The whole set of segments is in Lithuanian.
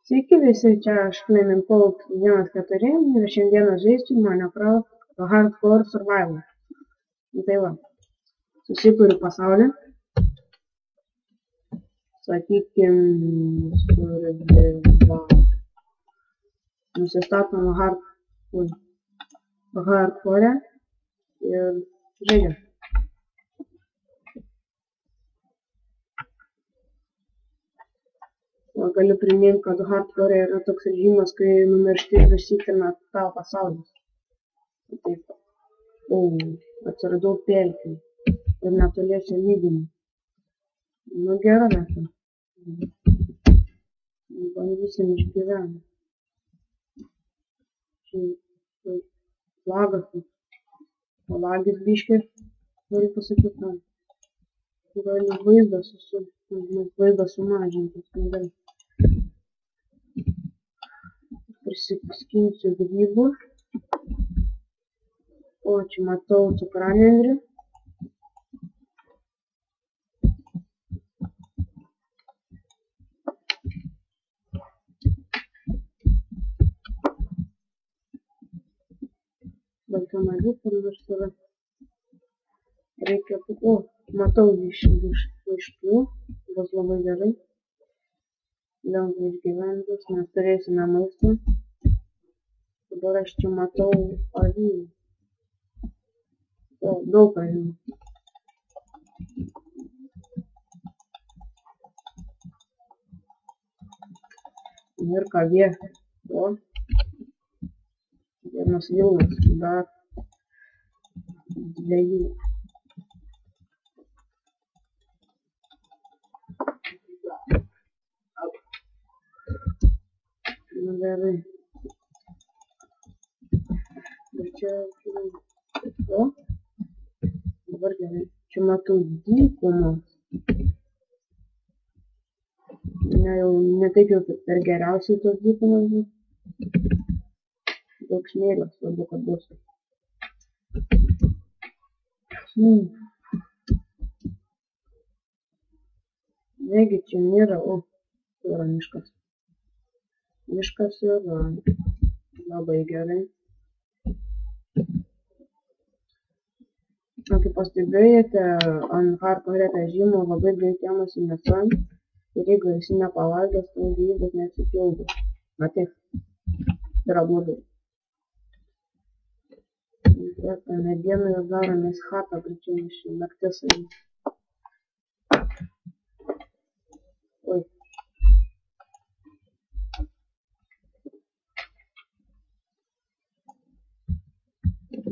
Sveiki visi, čia aš Flaming Cold 1.4 ir šiandieną žaisiu Minecraft Hardcore Survival. Tai va, susikuriu pasaulį. Sakykim, nusistatom Hardcore ir žaidžiam. Galiu priminti, kad Hardcore yra toks režimas, kai numiršti ir išsitrina tavo pasaulis. Taip. Atsiradau pelkėj ir netoliese lygumų. Nu gera mes. Bandysim išgyventi. Lagas. Lagis biškis, noriu pasakyti, man. Gali vaizdas sumažintas. Prisiskinsiu grybų. O, čia matau cukranendrį. Balkanalių nors yra. Reikia, o, matau vištų, bus labai gerai. Lengva išgyventus, nes turėsime maistą. Dabar aš čia matau avių. O, daug avių. Ir kavė. O, vienas vilnas, dar dviejų. Nu gerai. Ir čia, o, dabar gerai. Čia matau dykumas. Ne, jau ne taip jau per geriausiai tos dykumas bus. Daug smėlio, svarbu, kad bus. Negi čia nėra, o, tai yra miškas. Miškas yra labai gerai. Kaip pastebėjote, ant Hardcore režimo labai greitai imasi mėsa ir jeigu esi nepavalgęs, tai gyvybės nesipildo. Na taip, yra blogai. Medieną jau daromės chatą, greičiau iš naktis. Oi.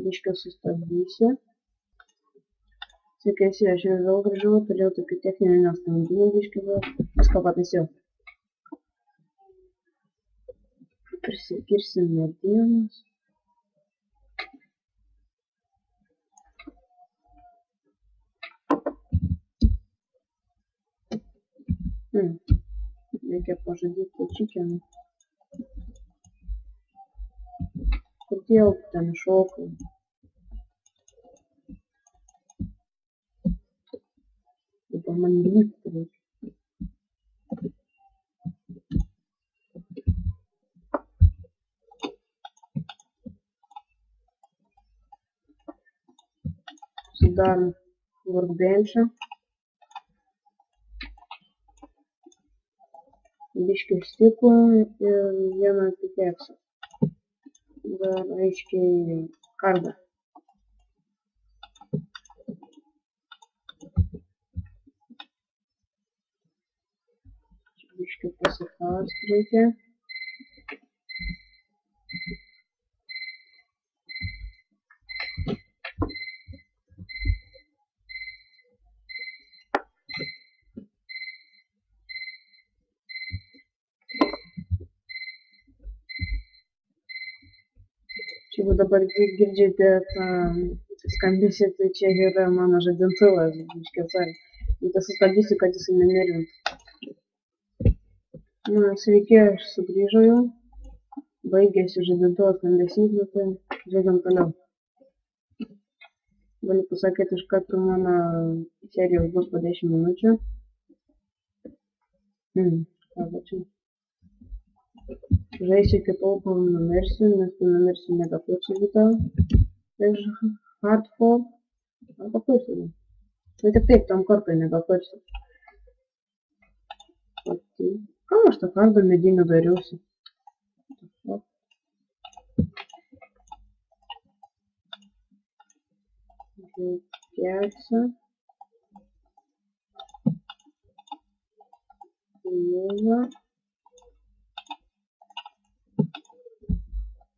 Biškį sustabdysiu. Sveiki, aš jau vėl grįžau, turėjau tokių techninių nesklandumų biškį vėl. Viską pataisiau. Prisikirsim medienos. Reikia pažadėti čikenų. Kodėl ten šokai? Dabar man lipti reikia. Sudarom workbenchą. Biškį stiklą ir vieną pikeksą. Dar aiškiai kardą. Biškį pasifausti reikia. Jeigu dabar girdžiate skambesį, tai čia yra mano žadintuvas, biškėsai. Tai sustabdysiu, kad jisai nenervintų. Na, sveiki, aš sugrįžau jau. Baigėsi žadintuvo skambesys, tai žaidžiam toliau. Galiu pasakyti, iš karto mano serijos bus po 10 minučių. Ką va čia? Žaisi iki tol, kol numirsi, nes tu numirsi nebekursi Vito iš Hardfall. Arba kursi. Tai tik taip, tam kartui nebekursi. Kam aš tą kardą medinį dariausi? Keksą. Jūvą.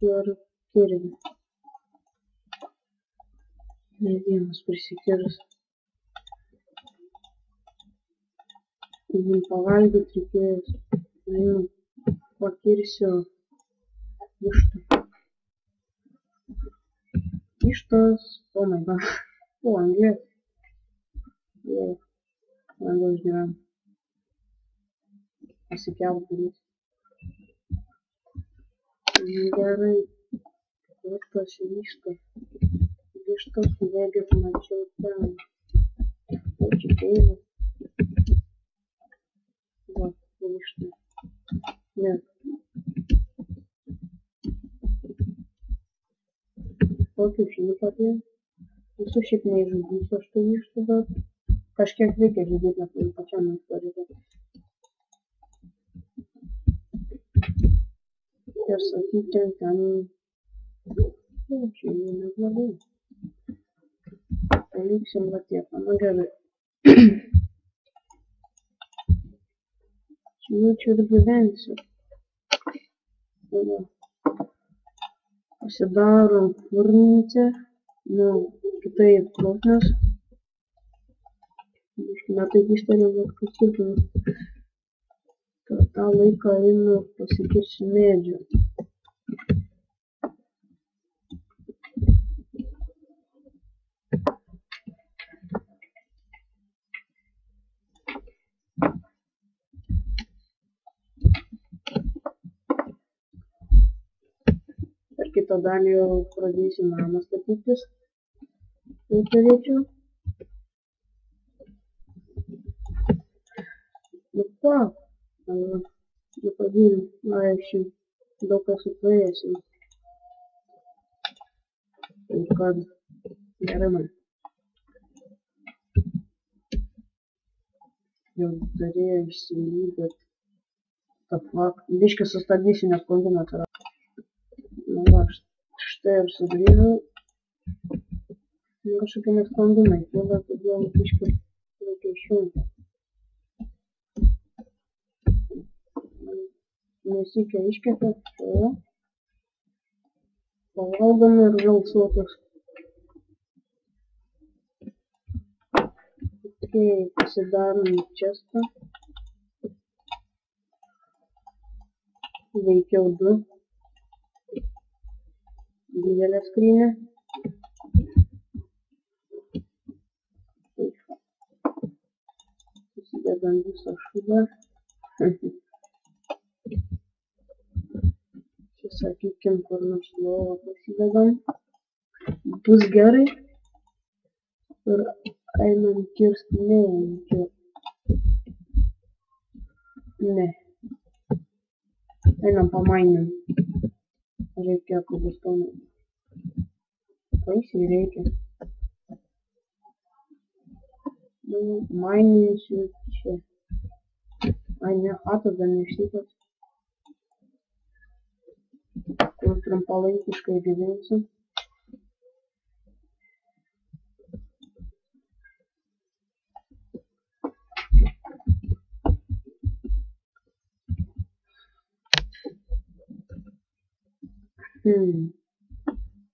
Ir kirvį. Ne vienas prisikirus. Pavalgyti reikės. Pakirsiu vištą. Vištos. Oh my god. O, anglės. Jei. Labiau išgyvenu. Pasikelt daryti. Gerai. Vištos višta. Vištos bėgės mačiau ten. O, čia keilas. Va, višta. Ne. Tokių žinių patė. Visų šiaip neįžudysiu aš tų vištų, bet kažkiek reikia žudyti, nes man pačiam neįstoryti. Ir sakykime, ten... Čia jau neblagai. Paliksim va tiek, nu gerai. Čia jaučiu ir gyvensiu. Pasidarom furnicę. Nu, kitaip krosnis. Ne taip ištariau, bet kažkaip per tą laiką einu pasikirsiu medžių. Per kitą dalį jau pradėsiu namą statytis. Tai turėčiau. Nu ką, nepradėjau, aiškiai, daug kas supraėsim. Tai kad gerai man. Jau turėjau išsilyt, bet the fuck. Biškį sustabdysiu, nes sklandumas yra. Nu va, štai ir sugrįžau. Kažkokie nesklandumai, kilo, todėl biškį reikia išjungti. Nesykia iškepė, o pavalgom ir vėl sotus. Ok, pasidarom čestą. Veikiau 2. Didelė skrynė. Susidedam visą šūdą. Čia sakykim, kur nors lovą pasidedam. Bus gerai. Ir einam kirsti neįkiu. Ne. Einam pamainim. Reikia kobustoną. Baisiai reikia. Nu, mainysiu čia. Ai ne, chatas dar neštytas. Kur trumpalaikiškai gyvensiu.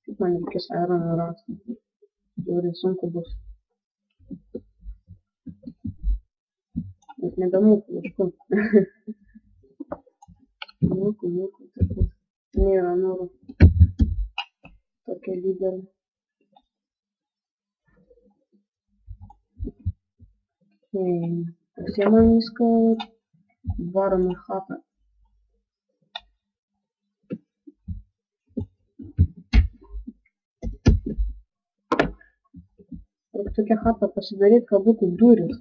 Kaip man reikės aeroną rasti. Žiūrė, sunku bus. Nes nebemoku ieškau. Moku, taip. Nėra noro. Tokia didelė. Pasiemam viską ir varom į chatą. Reikia tokią chatą pasidaryt, kad būtų durys.